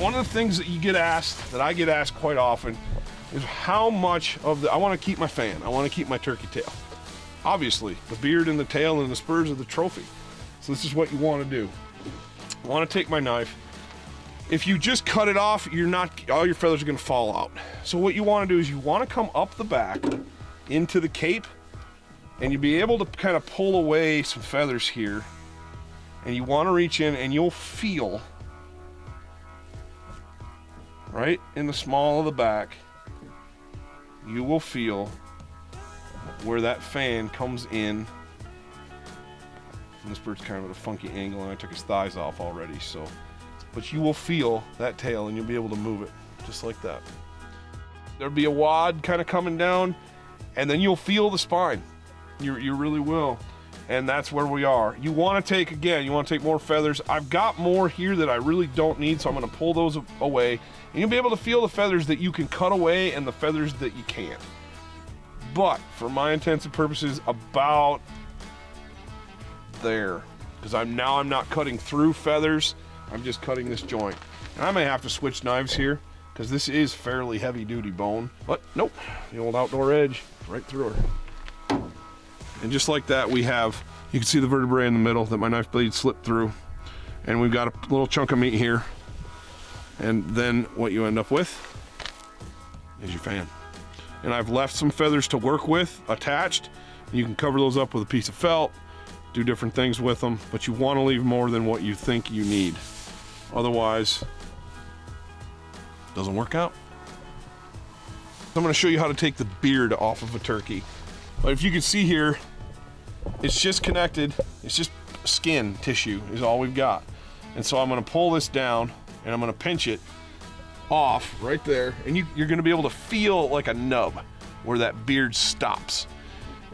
one of the things that you get asked, that I get asked quite often, is how much of the, I want to keep my fan, I want to keep my turkey tail. Obviously, the beard and the tail and the spurs are the trophy. So this is what you want to do. I want to take my knife. If you just cut it off, you're not, all your feathers are going to fall out. So what you want to do is you want to come up the back into the cape, and you'll be able to kind of pull away some feathers here. And you want to reach in and you'll feel right in the small of the back, you will feel where that fan comes in. And this bird's kind of at a funky angle, and I took his thighs off already, so. But you will feel that tail and you'll be able to move it just like that. There'll be a wad kind of coming down, and then you'll feel the spine. You really will. And that's where we are. You want to take, again, you want to take more feathers. I've got more here that I really don't need, so I'm going to pull those away. And you'll be able to feel the feathers that you can cut away and the feathers that you can't. But for my intents and purposes, about there. Because I'm not cutting through feathers, I'm just cutting this joint. And I may have to switch knives here, because this is fairly heavy duty bone. But nope, the old outdoor edge, right through her. And just like that, we have, you can see the vertebrae in the middle that my knife blade slipped through. And we've got a little chunk of meat here. And then what you end up with is your fan. And I've left some feathers to work with attached. You can cover those up with a piece of felt, do different things with them, but you want to leave more than what you think you need. Otherwise, it doesn't work out. I'm going to show you how to take the beard off of a turkey. But if you can see here, it's just connected. It's just skin tissue is all we've got. And so I'm going to pull this down and I'm going to pinch it off right there. And you're going to be able to feel like a nub where that beard stops.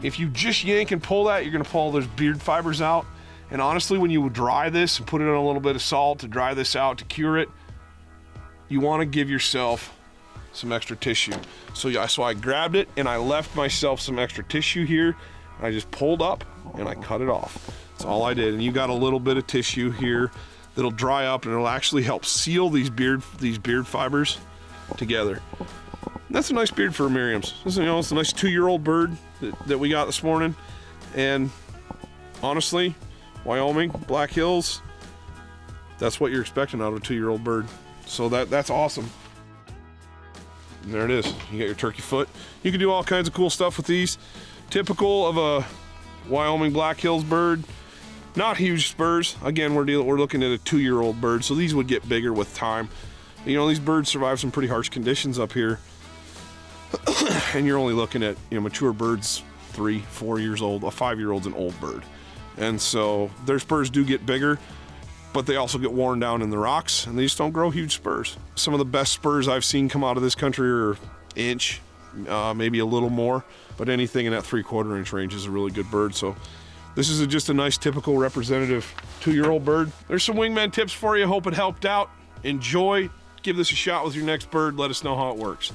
If you just yank and pull that, you're going to pull all those beard fibers out. And honestly, when you dry this and put it in a little bit of salt to dry this out, to cure it, you want to give yourself some extra tissue. So I grabbed it and I left myself some extra tissue here. I just pulled up and I cut it off. That's all I did. And you got a little bit of tissue here that'll dry up and it'll actually help seal these beard fibers together. And that's a nice beard for a Miriam's. This is, it's a nice 2-year-old bird that we got this morning. And honestly, Wyoming, Black Hills, that's what you're expecting out of a 2-year-old bird. So that's awesome. And there it is. You got your turkey foot. You can do all kinds of cool stuff with these. Typical of a Wyoming Black Hills bird. Not huge spurs. Again, we're looking at a 2-year-old bird, so these would get bigger with time. You know, these birds survive some pretty harsh conditions up here. And you're only looking at, mature birds 3-4 years old. A 5-year-old's an old bird. And so their spurs do get bigger, but they also get worn down in the rocks, and they just don't grow huge spurs. Some of the best spurs I've seen come out of this country are inch, maybe a little more, but anything in that 3/4 inch range is a really good bird. So this is just a nice, typical, representative 2-year-old bird. There's some Wingman tips for you. Hope it helped out. Enjoy. Give this a shot with your next bird. Let us know how it works.